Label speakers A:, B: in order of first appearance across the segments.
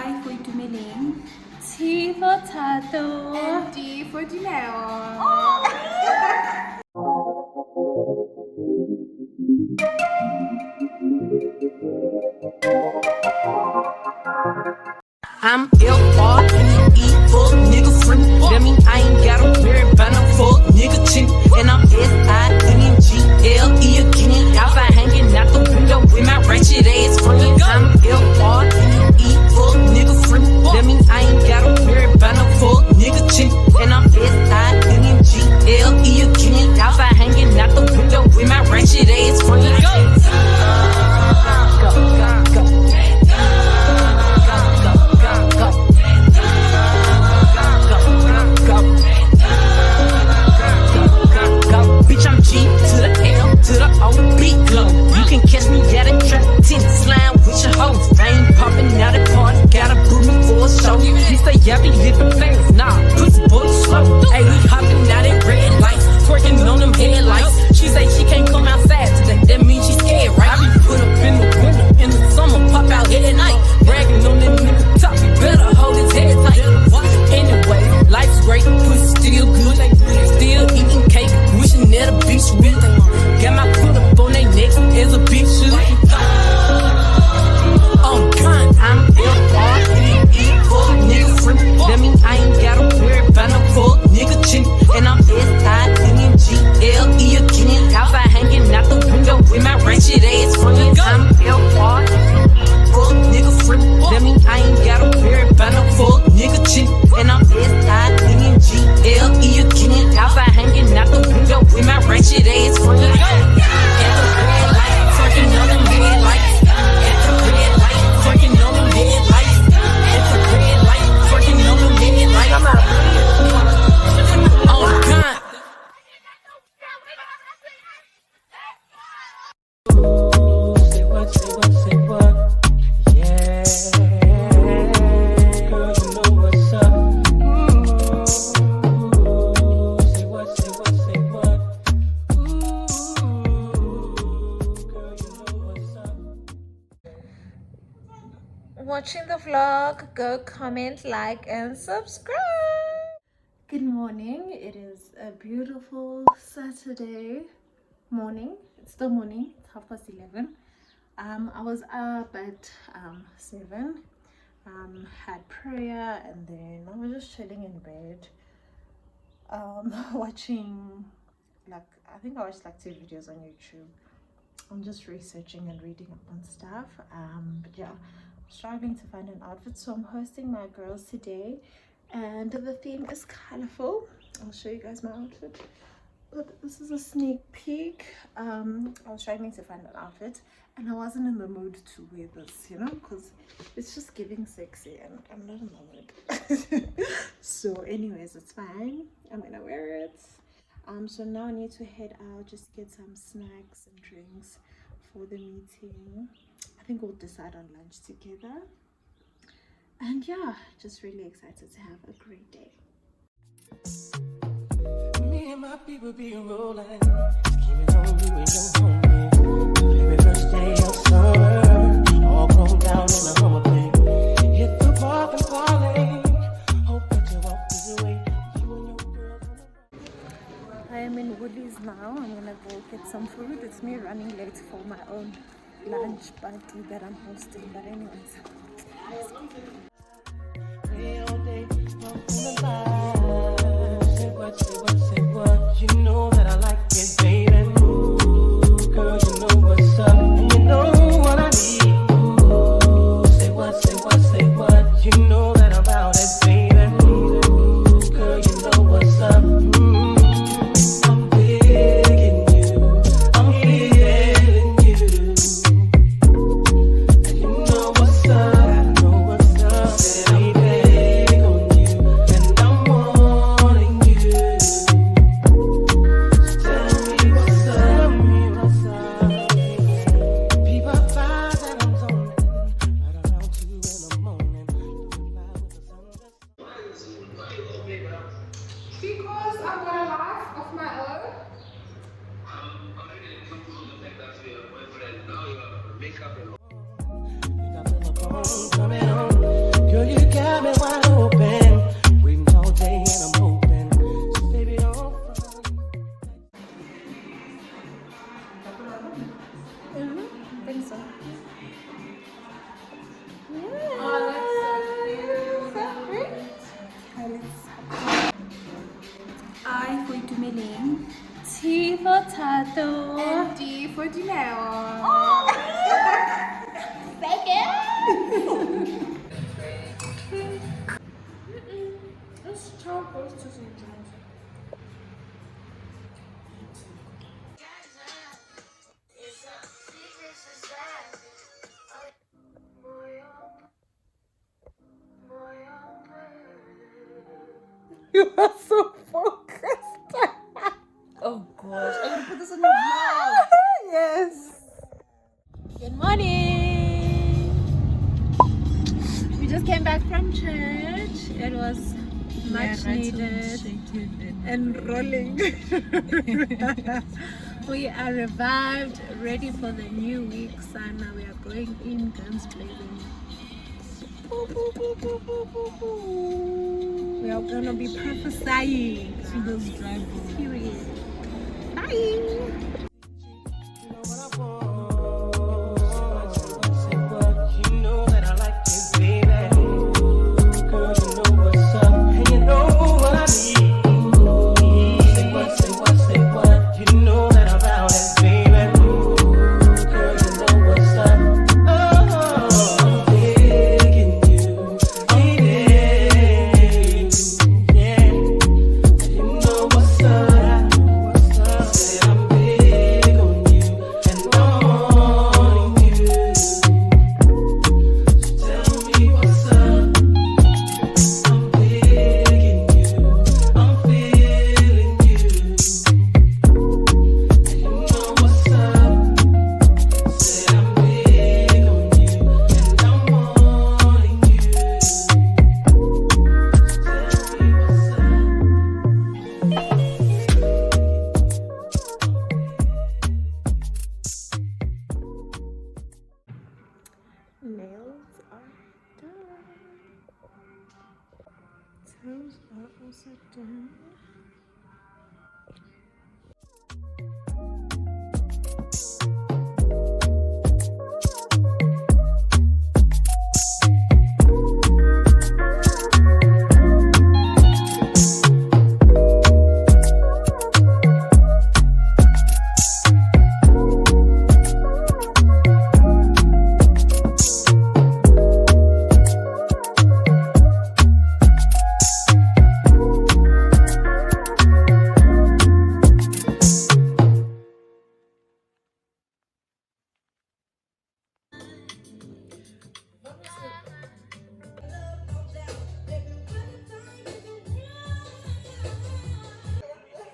A: I for Dumeling, T for Thato,
B: and D for Janelle.
C: I'm L-R-E-E, fuck nigga free. That mean I ain't gotta worry about no fuck nigga chick. And I'm S-I-N-G-L-E again. Outside hanging out the window with my ratchet ass friends. I'm L-R-E-E, fuck nigga free. That mean I ain't gotta worry about no fuck nigga chick. And I'm S-I-N-G-L-E again. Outside hanging out the window with my ratchet ass friends. Go, go, go. Bitch, I'm G to the L to the O, beat glow. You can catch me at a trap, tennis slime with your hoes. I ain't popping out at party, gotta book me for a show. You say I be living fast, nah, pussy boy slow. Hey, we hopping out at red lights, twerking on them headlights. She say she can't come outside today, that means she scared, right? I be put up in the winter, in the summer, pop out at night. Bragging on that nigga top, you better hold his head tight. Anyway, life's great, pussy still good, still eating cake, wishing that a bitch would. Got my foot up on their necks as a bitch should. Oh God, I'm L-R-E-E, fuck nigga free. That mean I ain't gotta worry about no fuck nigga chick. And I'm S-I-N-G-L-E again. Outside hanging out the window with my ratchet ass friends. I'm L-R-E-E, fuck nigga free. That mean I ain't gotta worry about no fuck nigga chick. And I'm S-I-N-G-L-E again. Outside hanging out the window with my ratchet ass friends. At the red light, twerking on them red lights. At the red light, twerking on them red lights. At the red light, twerking on them red lights. I'm out. Oh God. Say what, say what, say what? Yeah. Girl, you know what's up. Say what, say what, say what? Girl, you know what's up.
A: watching the vlog. Go comment, like, and subscribe. Good morning. It is a beautiful Saturday morning. It's still morning. It's 11:30. I was up at 7. Had prayer, and then I was just chilling in bed, watching, like, I think I watched like 2 videos on YouTube. I'm just researching and reading up on stuff, but yeah, I'm struggling to find an outfit, so I'm hosting my girls today, and the theme is colorful. I'll show you guys my outfit, but this is a sneak peek. I was struggling to find an outfit, and I wasn't in the mood to wear this, you know, because it's just giving sexy, and I'm not in the mood. So anyways, it's fine. I'm gonna wear it. So now I need to head out, just get some snacks and drinks for the meeting. I think we'll decide on lunch together, and yeah, just really excited to have a great day.
C: Me and my people be rolling, scheming on you and your homie. Every first day of summer, all grown down in the Hummer thing. Hit the park and parlay. Hope that you walk this way. You and your girl.
A: I am in Woolies now. I'm gonna go get some food. It's me running late for my own lunch party that I'm hosting, but anyways, let's go.
C: All day, up in the line. Say what, say what, say what. You know that I like it, baby. Ooh, girl, you know what's up, and you know what I need. Ooh, say what, say what, say what. You know that I'm about it, baby. Ooh, girl, you know what's up. I'm digging you, I'm feeling you. And you know what's up, I know what
A: Thato.
B: And D for dinero.
A: Thank you.
B: This child goes to St. John's.
A: You are so focused.
B: Oh gosh, I'm gonna put this on your vlog.
A: Yes. Good morning. We just came back from church. It was much needed and rolling. We are revived, ready for the new week. So now we are going in guns blazing. We are gonna be prophesying to those drivers. Period. Bye. Nails are done. Toes are also done.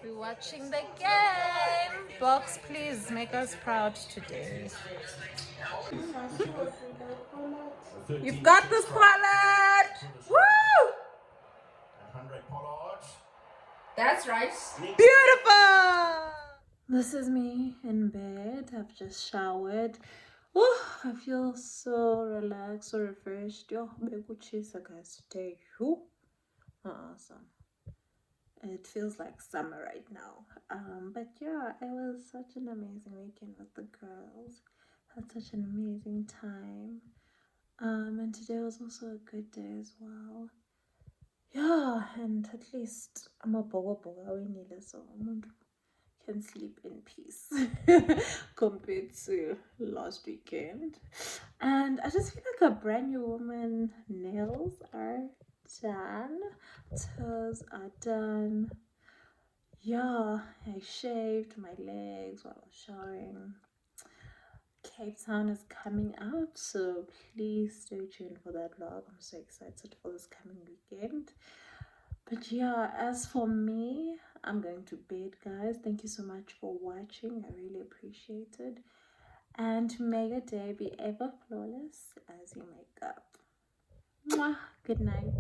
A: We're watching the game. Box, please make us proud today. You've got this, Pollard! Woo!
B: That's right.
A: Beautiful! This is me in bed. I've just showered. Oh, I feel so relaxed, so refreshed. Yo, guys today. Awesome. It feels like summer right now. But yeah, it was such an amazing weekend with the girls. Had such an amazing time. And today was also a good day as well. Yeah, and at least I'm a boga winile, so I can sleep in peace compared to last weekend. And I just feel like a brand new woman. Nails are done, toes are done. Yeah, I shaved my legs while I was showering. Cape Town is coming up, so please stay tuned for that vlog. I'm so excited for this coming weekend. But yeah, as for me, I'm going to bed, guys. Thank you so much for watching. I really appreciate it. And may your day be ever flawless as you make up. Mwah. Good night.